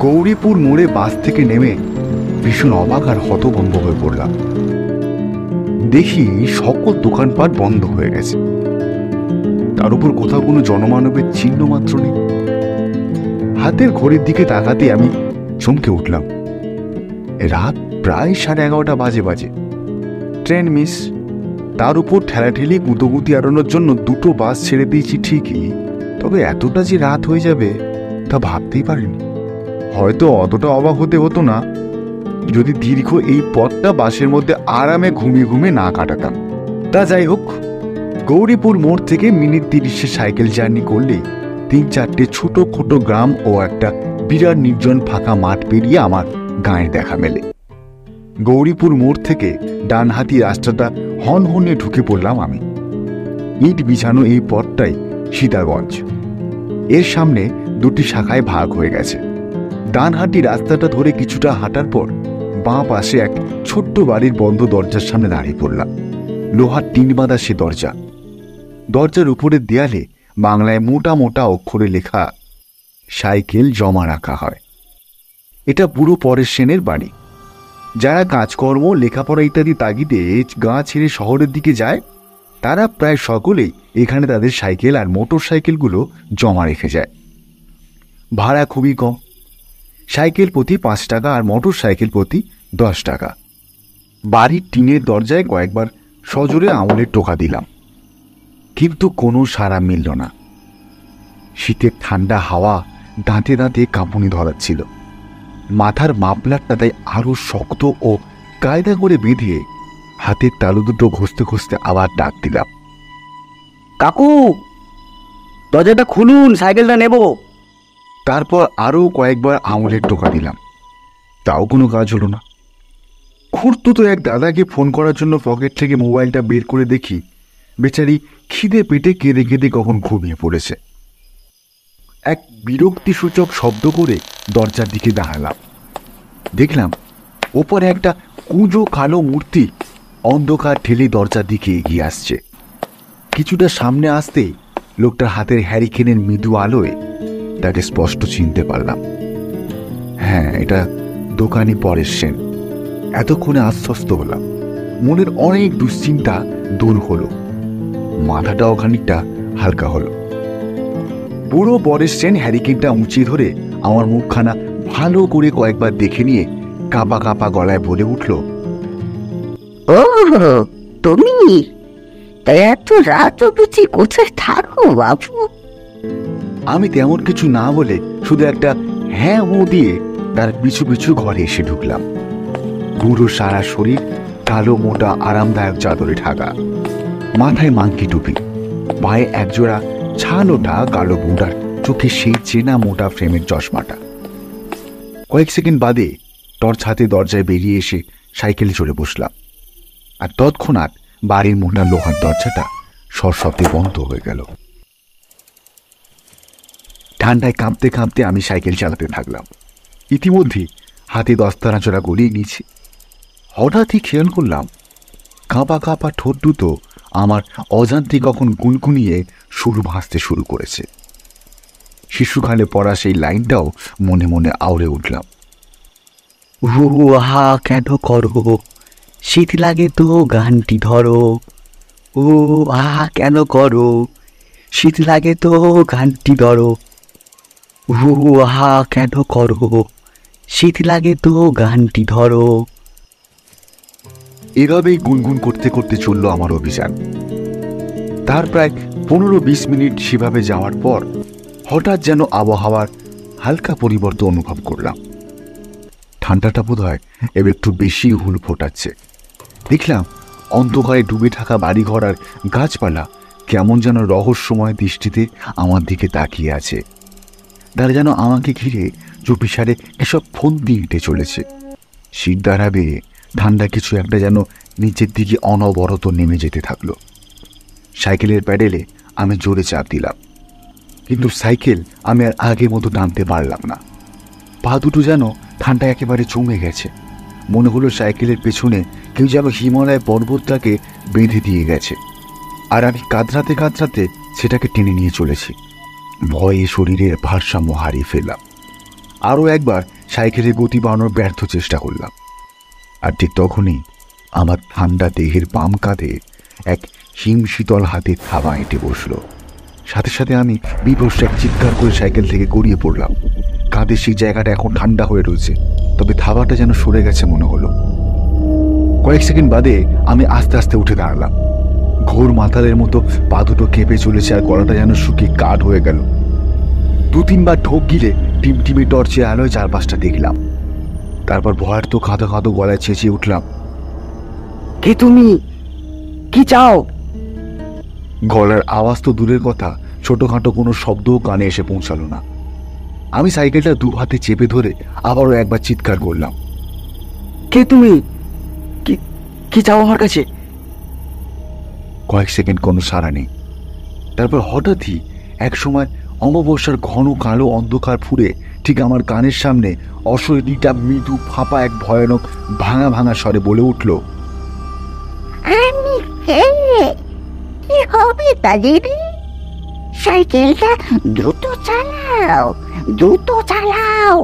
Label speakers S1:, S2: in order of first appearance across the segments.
S1: গৌরীপুর মোড়ে বাস থেকে নেমে ভীষণ অবাক আর হতভম্ব হয়ে পড়লাম। দেখি সকল দোকানপাট বন্ধ হয়ে গেছে, তার উপর কোথাও কোনো জনমানবের চিহ্ন মাত্র নেই। হাতের ঘড়ির দিকে তাকাতে আমি চমকে উঠলাম। রাত প্রায় 11:30 বাজে। ট্রেন মিস, তার উপর ঠেলাঠেলি গুঁতোগুঁতি এড়ানোর জন্য 2টো বাস ছেড়ে দিয়েছি ঠিকই, তবে এতটা যে রাত হয়ে যাবে তা ভাবতেই পারিনি। হয়তো অতটা অবাক হতে হতো না যদি দীর্ঘ এই পথটা বাসের মধ্যে আরামে ঘুমিয়ে ঘুমিয়ে না কাটাতাম। তা যাই হোক, গৌরীপুর মোড় থেকে মিনিট 30 সাইকেল জার্নি করলে 3-4টে ছোট গ্রাম ও একটা বিরাট নির্জন ফাঁকা মাঠ পেরিয়ে আমার গাঁয়ের দেখা মেলে। গৌরীপুর মোড় থেকে ডানহাতি রাস্তাটা হনহনে ঢুকে পড়লাম আমি। ইট বিছানো এই পথটাই সীতাগঞ্জ। এর সামনে 2টি শাখায় ভাগ হয়ে গেছে। ডানহাতি রাস্তাটা ধরে কিছুটা হাঁটার পর বাঁ পাশে এক ছোট্ট বাড়ির বন্ধ দরজার সামনে দাঁড়িয়ে পড়লাম। লোহার টিন বাঁধা সে দরজা। দরজার উপরের দেয়ালে বাংলায় মোটা মোটা অক্ষরে লেখা, সাইকেল জমা রাখা হয়। এটা বুড়ো পরেশ সেনের বাড়ি। যারা কাজকর্ম, লেখাপড়া ইত্যাদি তাগিদে গাঁ ছেড়ে শহরের দিকে যায়, তারা প্রায় সকলেই এখানে তাদের সাইকেল আর মোটর সাইকেলগুলো জমা রেখে যায়। ভাড়া খুবই কম, সাইকেল প্রতি 5 টাকা আর মোটর সাইকেল প্রতি 10 টাকা। বাড়ির টিনের দরজায় কয়েকবার সজোরে আঙুলের টোকা দিলাম, কিন্তু কোনো সাড়া মিলল না। শীতের ঠান্ডা হাওয়া দাঁতে দাঁতে কাঁপুনি ধরাচ্ছিল। মাথার মাফলারটা তাই আরো শক্ত ও কায়দা করে বেঁধে হাতের তালু দুটো ঘষতে ঘষতে আবার ডাক দিলাম,
S2: কাকু, দরজাটা খুলুন, সাইকেলটা নেব।
S1: তারপর আরো কয়েকবার আঙুলের টোকা দিলাম, তাও কোনো কাজ হলো না। খুঁড়তুতো এক দাদাকে ফোন করার জন্য পকেট থেকে মোবাইলটা বের করে দেখি বেচারি খিদে পেটে কেঁদে কেঁদে কখন ঘুমিয়ে পড়েছে। এক বিরক্তিসূচক শব্দ করে দরজার দিকে দাঁড়ালাম। দেখলাম ওপরে একটা কুঁজো কালো মূর্তি অন্ধকার ঠেলে দরজার দিকে এগিয়ে আসছে। কিছুটা সামনে আসতেই লোকটার হাতের হ্যারিকেনের মৃদু আলোয় তাকে স্পষ্ট চিনতে পারলাম। হ্যাঁ, এটা দোকানি পরেশ সেন। এতক্ষণে আশ্বস্ত হলাম, মনের অনেক দুশ্চিন্তা দূর হলো, মাথাটাও খানিকটা হালকা হলো। বুড়ো পরেশ সেন হ্যারিকেনটা উঁচিয়ে ধরে আমার মুখখানা ভালো করে কয়েকবার দেখে নিয়ে কাঁপা কাঁপা গলায় বলে উঠল,
S3: ও তুমি? তাই এত রাত অবধি কোথায় থাকো বাবু?
S1: আমি তেমন কিছু না বলে শুধু একটা হ্যাঁ ও দিয়ে তার পিছু পিছু ঘরে এসে ঢুকলাম। বুড়ো সারা শরীর কালো মোটা আরামদায়ক চাদরে ঢাকা, মাথায় মাংকি টুপি, পায়ে একজোড়া ছালোটা কালো বুড়ার চোখে সেই চেনা মোটা ফ্রেমের চশমাটা। কয়েক সেকেন্ড বাদে টর্চ হাতে দরজায় বেরিয়ে এসে সাইকেলে চড়ে বসলাম, আর তৎক্ষণাৎ বাড়ির মোটা লোহার দরজাটা সশব্দে বন্ধ হয়ে গেল। ঠান্ডায় কাঁপতে কাঁপতে আমি সাইকেল চালাতে থাকলাম। ইতিমধ্যে হাতে দস্তানাচড়া গলিয়ে নিয়েছি। হঠাৎই খেয়াল করলাম কাঁপা কাঁপা ঠোঁট দুটো আমার অজান্তে কখন গুনগুনিয়ে সুর ভাসতে শুরু করেছে। শিশুকালে পড়া সেই লাইনটাও মনে মনে আউড়ে উঠলাম,
S2: ও আহা কেন করো, শীত লাগে তো গানটি ধরো। ও আহা কেন করো, শীত লাগে তো গানটি ধরো। ও আহা কেন করো, শীত লাগে তো গানটি ধরো।
S1: এভাবেই গুনগুন করতে করতে চলল আমার অভিযান। তার প্রায় 15-20 মিনিট সেভাবে যাওয়ার পর হঠাৎ যেন আবহাওয়ার হালকা পরিবর্তন অনুভব করলাম। ঠান্ডাটা বোধ হয় এবার একটু বেশি হুল ফোটাচ্ছে। দেখলাম অন্ধকারে ডুবে থাকা বাড়িঘর আর গাছপালা কেমন যেন রহস্যময় দৃষ্টিতে আমার দিকে তাকিয়ে আছে। তারা যেন আমাকে ঘিরে চুপিসারে এসব ফোন দিয়ে হেঁটে চলেছে। শীত দাঁড়াবে, ঠান্ডা কিছু একটা যেন নিচের দিকে অনবরত নেমে যেতে থাকলো। সাইকেলের প্যাডেলে আমি জোরে চাপ দিলাম, কিন্তু সাইকেল আমি আর আগের মতো টানতে পারলাম না। পা দুটো যেন ঠান্ডায় একেবারে জমে গেছে। মনে হলো সাইকেলের পেছনে কেউ যেন হিমালয় পর্বতটাকে বেঁধে দিয়ে গেছে, আর আমি কাতরাতে কাতরাতে সেটাকে টেনে নিয়ে চলেছি। ভয়ে শরীরের ভারসাম্য হারিয়ে ফেললাম। আরও একবার সাইকেলের গতি বাড়ানোর ব্যর্থ চেষ্টা করলাম। আর ঠিক তখনই আমার ঠান্ডা দেহের বাম কাঁধে এক হিমশীতল হাতে থাবা এঁটে বসল। সাথে সাথে আমি বিভৎস এক চিৎকার করে সাইকেল থেকে গড়িয়ে পড়লাম। কাঁধের সেই জায়গাটা এখন ঠান্ডা হয়ে রয়েছে, তবে থাবাটা যেন সরে গেছে মনে হলো। কয়েক সেকেন্ড বাদে আমি আস্তে আস্তে উঠে দাঁড়ালাম। ঘোর মাতালের মতো পা দুটো কেঁপে চলেছে, আর গলাটা যেন শুকিয়ে কাঠ হয়ে গেল। 2-3 বার ঢোক গিলে টিমটিমে টর্চে আলোয় চারপাশটা দেখলাম। তারপর ভয়ার তো কাঁদো কাঁদো গলায় চেঁচিয়ে উঠলাম,
S2: কে তুমি? কি চাও?
S1: গলার আওয়াজ তো দূরের কথা, ছোটখাটো কোনো শব্দও কানে এসে পৌঁছালো না। আমি সাইকেলটা 2 হাতে চেপে ধরে আবারও একবার চিৎকার করলাম,
S2: কে তুমি? কি চাও আমার কাছে?
S1: কয়েক সেকেন্ড কোনো সাড়া নেই। তারপর হঠাৎই এক সময় অমাবস্যার ঘন কালো অন্ধকার ফুরে ঠিক আমার কানের সামনে অশরীরীটা মৃদু ফাঁপা এক ভয়ানক ভাঙা ভাঙা স্বরে বলে উঠল,
S3: আমি কে? কি হবে তাদের? সাইকেলটা দ্রুত চালাও, দ্রুত চালাও।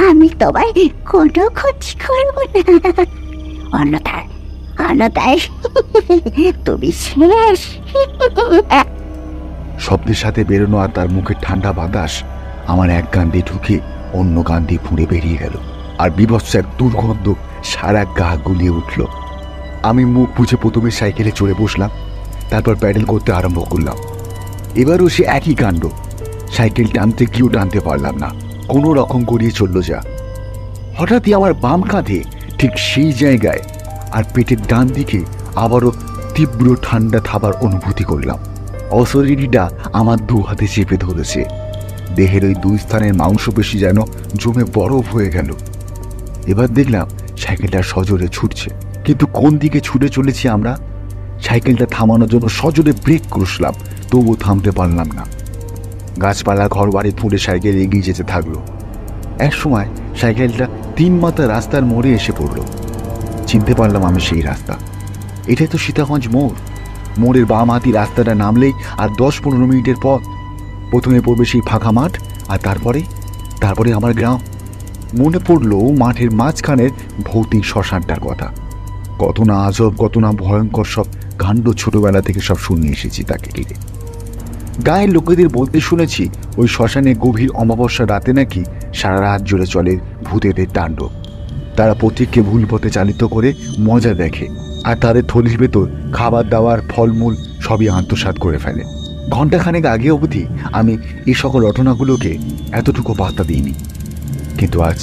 S3: আমি তোমায় কোনো ক্ষতি করবো না, অন্যথায় তুমি শেষ।
S1: শব্দের সাথে বেরোনো আর তার মুখের ঠান্ডা বাতাস আমার এক কান দিয়ে ঢুকে অন্য কান দিয়ে ফুঁড়ে বেরিয়ে গেল, আর বিভৎস এক দুর্গন্ধ সারা গা গুলিয়ে উঠল। আমি মুখ বুঝে প্রথমে সাইকেলে চড়ে বসলাম, তারপর প্যাডেল করতে আরম্ভ করলাম। এবারও সে একই কাণ্ড। সাইকেল টানতে গিয়েও টানতে পারলাম না, কোনো রকম গড়িয়ে চলল যা। হঠাৎই আমার বাম কাঁধে ঠিক সেই জায়গায় আর পেটের ডান দিকে আবারও তীব্র ঠান্ডা থাবার অনুভূতি করলাম। অশরীরীটা আমার 2 হাতে চেপে ধরেছে। দেহের ওই 2 স্থানের মাংসপেশি যেন জমে বরফ হয়ে গেল। এবার দেখলাম সাইকেলটা সজোরে ছুটছে, কিন্তু কোন দিকে ছুটে চলেছি আমরা? সাইকেলটা থামানোর জন্য সজোরে ব্রেক কষলাম, তবুও থামতে পারলাম না। গাছপালা ঘর বাড়ি ফুঁড়ে সাইকেল এগিয়ে যেতে থাকলো। এক সময় সাইকেলটা 3 মাথা রাস্তার মোড়ে এসে পড়ল। চিনতে পারলাম আমি সেই রাস্তা। এটাই তো সীতাগঞ্জ মোড়। মোড়ের বাম হাতি রাস্তাটা নামলেই আর 10-15 মিনিটের পথ। প্রথমে পড়বে সেই ফাঁকা মাঠ, আর তারপরে আমার গ্রাম। মনে পড়লো মাঠের মাঝখানের ভৌতিক শ্মশানটার কথা। কত না আজব, কত না ভয়ঙ্কর সব কাণ্ড ছোটবেলা থেকে সব শুনে এসেছি তাকে ঘিরে। গায়ের লোকেদের বলতে শুনেছি ওই শ্মশানে গভীর অমাবস্যা রাতে নাকি সারা রাত জুড়ে চলে ভূতেদের তাণ্ডব। তারা প্রত্যেককে ভুল পথে চালিত করে মজা দেখে, আর তাদের থলির ভেতর খাবার দাবার ফলমূল সবই আত্মসাৎ করে ফেলে। ঘণ্টাখানেক আগে অবধি আমি এই সকল ঘটনাগুলোকে এতটুকু পাত্তা দিইনি, কিন্তু আজ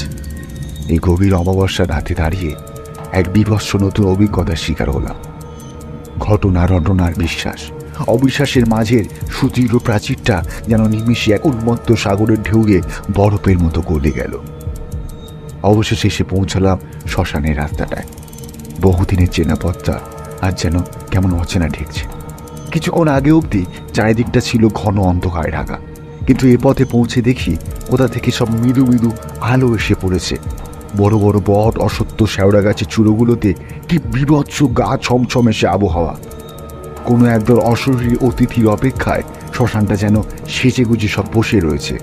S1: এই গভীর অমাবস্যা রাতে দাঁড়িয়ে এক বিভৎস নতুন অভিজ্ঞতার শিকার হলাম। ঘটনার বিশ্বাস অবিশ্বাসের মাঝের সুদৃঢ় প্রাচীরটা যেন নিমিষে এক উন্মত্ত সাগরের ঢেউয়ে বরফের মতো গলে গেল। অবশেষে এসে পৌঁছালাম শ্মশানের রাস্তাটায়। বহুদিনের চেনা পথটা আজ যেন কেমন অচেনা ঠেকছে। কিছুক্ষণ আগে অবধি চারিদিকটা ছিল ঘন অন্ধকারে ঢাকা, কিন্তু এ পথে পৌঁছে দেখি কোথা থেকে সব মৃদু মৃদু আলো এসে পড়েছে। বড় বড় বট, অসত্য শেওড়া গাছের চূড়োগুলোতে কি বিভৎস গা ছমছমে সে আবহাওয়া। কোনো একদল অশরীরী অতিথির অপেক্ষায় শ্মশানটা যেন সেজে গুজে সব বসে রয়েছে।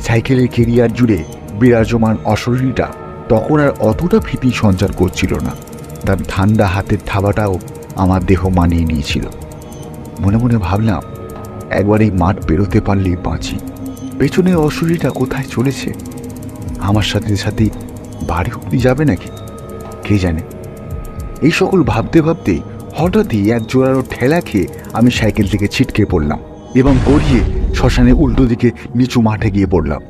S1: সাইকেলের কেরিয়ার জুড়ে বিরাজমান অশরীরীটা তখন আর অতটা ভীতি সঞ্চার করছিল না। তার ঠান্ডা হাতের থাবাটাও আমার দেহ মানিয়ে নিয়েছিল। মনে মনে ভাবলাম, একবার এই মাঠ বেরোতে পারলেই বাঁচি। পেছনে অশরীরীটা কোথায় চলেছে? আমার সাথে সাথে বাড়ি অব্দি যাবে নাকি কে জানে। এই সকল ভাবতে ভাবতে হঠাৎই এক জোরালো ঠেলা খেয়ে আমি সাইকেল থেকে ছিটকে পড়লাম এবং গড়িয়ে শ্মশানের উল্টো দিকে নিচু মাঠে গিয়ে পড়লাম।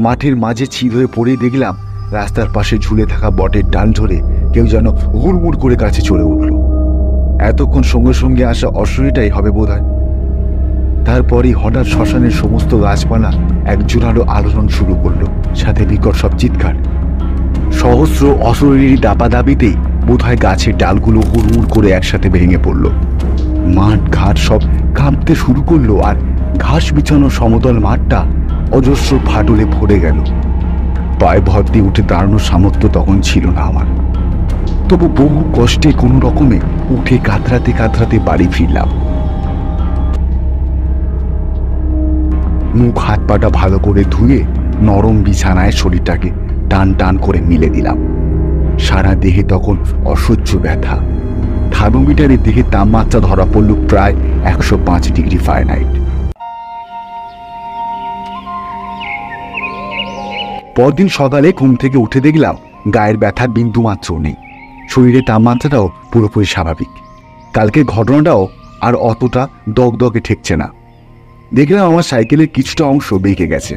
S1: মাঠের মাঝে ছিদ হয়ে পড়ে দেখলাম রাস্তার পাশে ঝুলে থাকা বটের ডাল ধরে কেউ যেন হুড়মুড় করে কাছে চলে উঠল। এতক্ষণ সঙ্গে সঙ্গে আসা অশরীরীটাই হবে বোধহয়। তারপরই হঠাৎ শ্মশানের সমস্ত গাছপালা এক জোরালো আলোড়ন শুরু করলো, সাথে বিকট সব চিৎকার। সহস্র অশরীরী দাপাদাপিতেই বোধহয় গাছের ডালগুলো হুড়মুড় করে একসাথে ভেঙে পড়ল। মাঠ ঘাট সব কাঁপতে শুরু করলো, আর ঘাস বিছানো সমতল মাঠটা অজস্র ফাটলে ভরে গেল। পায়ে ভর দিয়ে উঠে দাঁড়ানোর সামর্থ্য তখন ছিল না আমার, তবু বহু কষ্টে কোনো রকমে উঠে কাতরাতে কাতরাতে বাড়ি ফিরলাম। মুখ হাত পাটা ভালো করে ধুয়ে নরম বিছানায় শরীরটাকে টান টান করে মিলে দিলাম। সারা দেহে তখন অসহ্য ব্যথা। থার্মোমিটারের দিকে তাপমাত্রা ধরা পড়ল প্রায় 105 ডিগ্রি ফারেনহাইট। পরদিন সকালে ঘুম থেকে উঠে দেখলাম গায়ের ব্যথার বিন্দু মাত্র নেই, শরীরের তাপমাত্রাটাও পুরোপুরি স্বাভাবিক। কালকের ঘটনাটাও আর অতটা দগদগে ঠেকছে না। দেখলাম আমার সাইকেলের কিছুটা অংশ বেঁকে গেছে।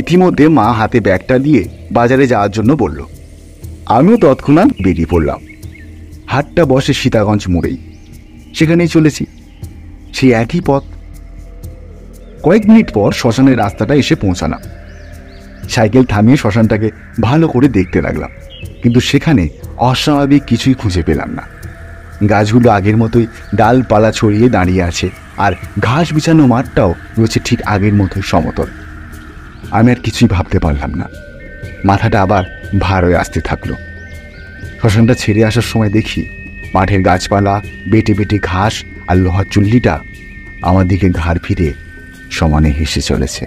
S1: ইতিমধ্যে মা হাতে ব্যাগটা দিয়ে বাজারে যাওয়ার জন্য বলল। আমিও তৎক্ষণাৎ বেরিয়ে পড়লাম। হাটটা বসে সীতাগঞ্জ মোড়েই, সেখানেই চলেছি, সেই একই পথ। কয়েক মিনিট পর শ্মশানের রাস্তাটা এসে পৌঁছালাম। সাইকেল থামিয়ে শ্মশানটাকে ভালো করে দেখতে লাগলাম, কিন্তু সেখানে অস্বাভাবিক কিছুই খুঁজে পেলাম না। গাছগুলো আগের মতোই ডালপালা ছড়িয়ে দাঁড়িয়ে আছে, আর ঘাস বিছানো মাঠটাও রয়েছে ঠিক আগের মতোই সমতল। আমি আর কিছুই ভাবতে পারলাম না। মাথাটা আবার ভার হয়ে আসতে থাকলো। শ্মশানটা ছেড়ে আসার সময় দেখি মাঠের গাছপালা, বেটে বেটে ঘাস আর লোহার চুল্লিটা আমার দিকে ঘাড় ফিরে সমানে হেসে চলেছে।